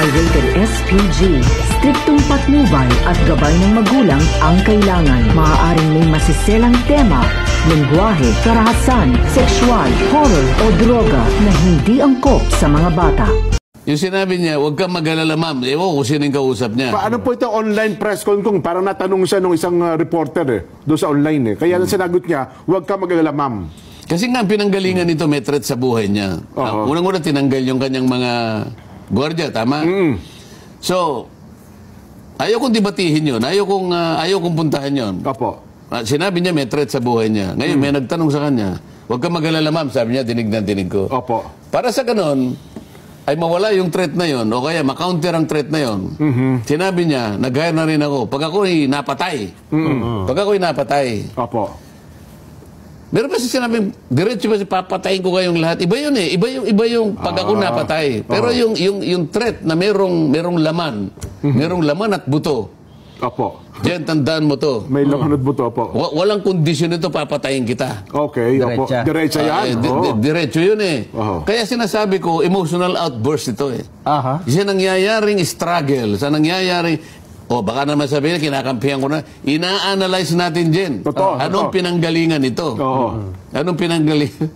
Rated SPG. Striktong patnubay at gabay ng magulang ang kailangan. Maaaring may masiselang tema, lengguwahe, karahasan, sexual, horror o droga na hindi angkop sa mga bata. Yung sinabi niya, huwag kang mag-alala, ma'am. Ewan kung sino yung kausap niya. Paano po ito online press con kung parang natanong siya ng isang reporter doon sa online Kaya sinagot niya, huwag kang mag-alala, ma'am. Kasi nga, pinanggalingan nito may threat sa buhay niya. Unang-una, tinanggal yung kanyang mga gwardiya, tama? So, ayaw kong debatihin yun. Ayaw kong puntahan yun. Opo. Sinabi niya may threat sa buhay niya. Ngayon, may nagtanong sa kanya, huwag kang mag-alala, ma'am. Sabi niya, dinig na dinig ko. Opo. Para sa ganon, ay mawala yung threat na yon o kaya makounter ang threat na yon. Sinabi niya, nag-hire na rin ako. Pag ako'y napatay. Pag ako'y napatay. Opo. Meron ba sinabi, diretso ba papatayin ko kayong lahat? Iba yun eh. Iba yung pag ako napatay. Pero yung threat na merong laman. Merong laman at buto. Opo. Diyan, tandaan mo to. May laman at buto, opo. Walang kondisyon ito, papatayin kita. Okay, opo. Diretso yan? Diretso yun eh. Kaya sinasabi ko, emotional outburst ito eh. Kasi nangyayaring struggle, sa nangyayaring, baka naman sabihin, kinakampihan ko na, ina-analyze natin dyan. Anong pinanggalingan ito? Anong pinanggalingan?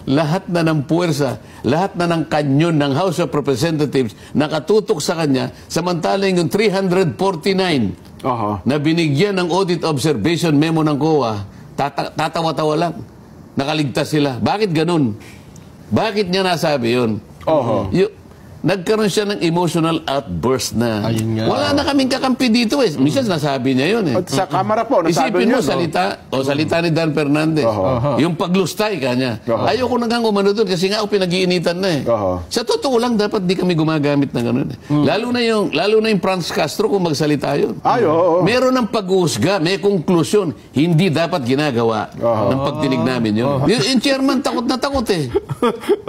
Lahat na ng puwersa, lahat na ng kanyon ng House of Representatives nakatutok sa kanya, samantalang yung 349 na binigyan ng audit observation memo ng COA, tatawa-tawa lang. Nakaligtas sila. Bakit ganun? Bakit niya nasabi yun? Nagkaroon siya ng emotional outburst na wala na kaming kakampi dito eh. Minsan nasabi niya yun eh. At sa kamera po, nasabi isipin mo niya. salita ni Dan Fernandez. Yung paglustay kanya. Ayoko na nga umano doon kasi nga ako pinag-iinitan na eh. Sa totoo lang, dapat di kami gumagamit ng ganun eh. Lalo na yung Franz Castro kung magsalita yun. Meron ng pag-uusga, may konklusyon. Hindi dapat ginagawa ng pagdinig namin yun. Yung chairman takot na takot eh.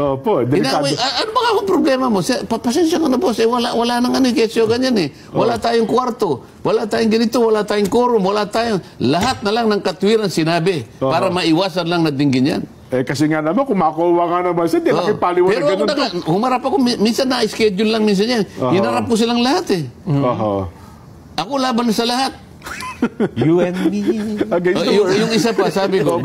Opo, delikado. Ano ba akong problema mo? Pasensya ka na boss, wala nang kesyo ganyan eh. Wala tayong kwarto, wala tayong ganito, wala tayong quorum, wala tayong lahat na lang ng katwiran sinabi para maiwasan lang na dinggin yan. Kasi nga naman, kung makuha ka naman siya, di nakipaliwan na ganun to. Humarap ako, minsan na-schedule lang minsan yan. Hinarap ko silang lahat eh. Ako laban sa lahat. You and me. Yung isa pa, sabi ko,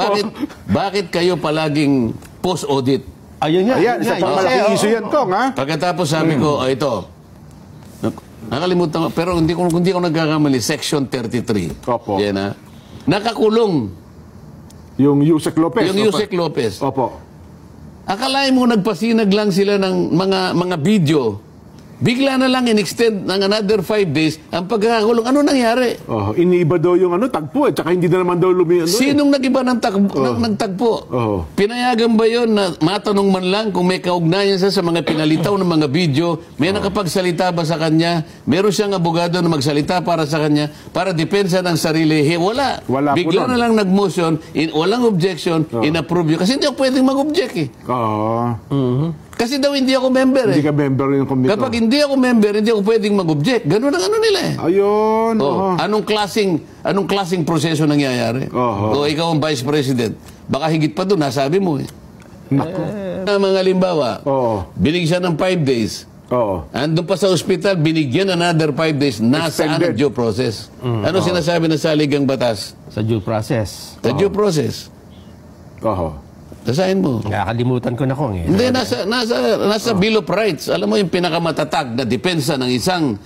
bakit kayo palaging post-audit? Ayan, sa malaking issue yan, Kong, ha? Pagkatapos sabi ko, ito, nakalimutan ko, pero hindi ko nagkakamali, Section 33. Opo. Yan, ha? Nakakulong. Yung Yusek Lopez. Yung Yusek Lopez. Opo. Akalain mo nagpasinag lang sila ng mga video. Bigla na lang in-extend ng another 5 days ang pagkakakulong. Ano nangyari? Iniiba daw yung tagpo tsaka hindi na naman daw Sinong nag-iba ng tagpo? Pinayagan ba yun na matanong man lang kung may kaugnayan sa mga pinalitaw ng mga video? May nakapagsalita ba sa kanya? Meron siyang abogado na magsalita para sa kanya para depensa ng sarili? Wala. Bigla na lang nag-motion, walang objection, in-approve yun. Kasi hindi ako pwedeng mag-object eh. Kasi daw hindi ako member eh. Hindi ka member yung committee. Kapag hindi ako member, hindi ako pwedeng mag-object. Ganun ang ano nila eh. Ayun. Anong klaseng proseso nangyayari? O ikaw ang vice president. Baka higit pa doon, nasabi mo eh. Naku. Mga halimbawa, binigyan ng 5 days. Andun pa sa ospital, binigyan another 5 days. Nasaan ang due process? Ano sinasabi ng saligang batas? Sa due process. Sa due process. Basahin mo. Nakakalimutan ko na kung eh. Hindi, nasa Bill of Rights. Alam mo yung pinakamatatag na depensa ng isang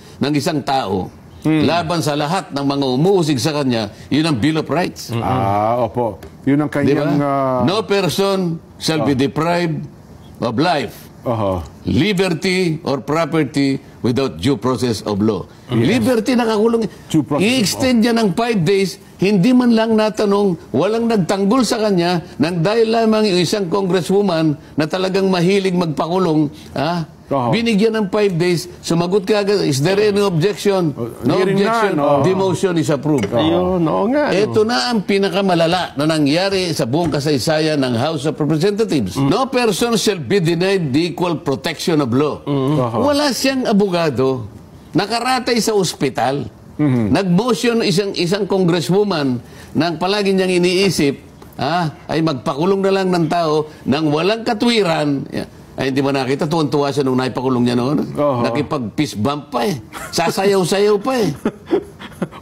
tao laban sa lahat ng mga umuusig sa kanya, yun ang Bill of Rights. Opo. Yun ang kanyang... No person shall be deprived of life, liberty, or property without due process of law. Liberty, nakakulong. I-extend niya ng 5 days, hindi man lang natanong, walang nagtanggol sa kanya, nang dahil lamang yung isang congresswoman na talagang mahilig magpakulong, binigyan ng 5 days, sumagot ka agad, is there any objection? No objection, demotion is approved. Ito na ang pinakamalala na nangyari sa buong kasaysayan ng House of Representatives. No person shall be denied the equal protection of law. Wala siyang abogado, nakaratay sa ospital, nag-motion isang congresswoman nang palagi niyang iniisip ay magpakulong na lang ng tao nang walang katwiran. Ay, hindi mo nakita, tuwan-tuwa siya nung naipakulong niya noon. Nakipag-fist bump pa eh. Sasayaw-sayaw pa eh.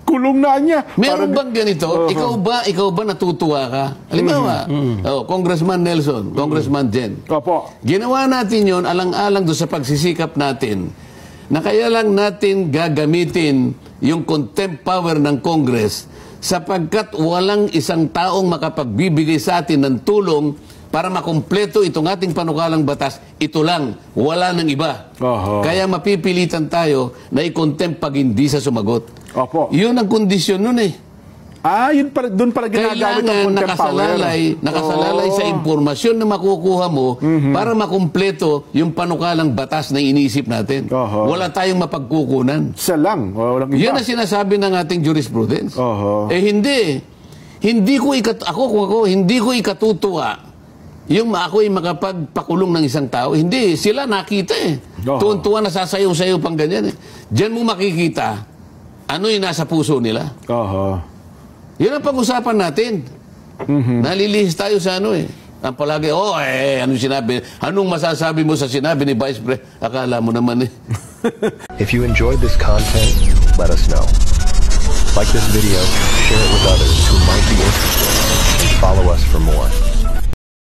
Kulong na niya. Meron bang ganito? Ikaw ba natutuwa ka? Halimbawa, Congressman Nelson, Congressman Jen. Opo. Ginawa natin yon alang-alang doon sa pagsisikap natin na kaya lang natin gagamitin yung contempt power ng Congress sapagkat walang isang taong makapagbibigay sa atin ng tulong para makumpleto itong ating panukalang batas. Ito lang, wala nang iba. Kaya mapipilitan tayo na i-contempt pag hindi sa sumagot. Opo. Yun ang kondisyon nun eh. Doon pala ginagamit ang contempt power. Nakasalalay sa impormasyon na makukuha mo para makumpleto yung panukalang batas na iniisip natin. Wala tayong mapagkukunan. Isa lang, walang iba. Yan ang sinasabi ng ating jurisprudence. Hindi. Hindi ko ikatutuwa yung ako'y makapagpakulong ng isang tao. Hindi, sila nakita eh. Tuwan-tuwa na sasayaw-sayaw pang ganyan eh. Diyan mo makikita ano yung nasa puso nila. Yun ang pag-usapan natin. Nalilihis tayo sa ano eh. Ang palagi, anong sinabi? Anong masasabi mo sa sinabi ni Vice President? Akala mo naman eh. If you enjoyed this content, let us know. Like this video, share it with others who might be interested. Follow us for more.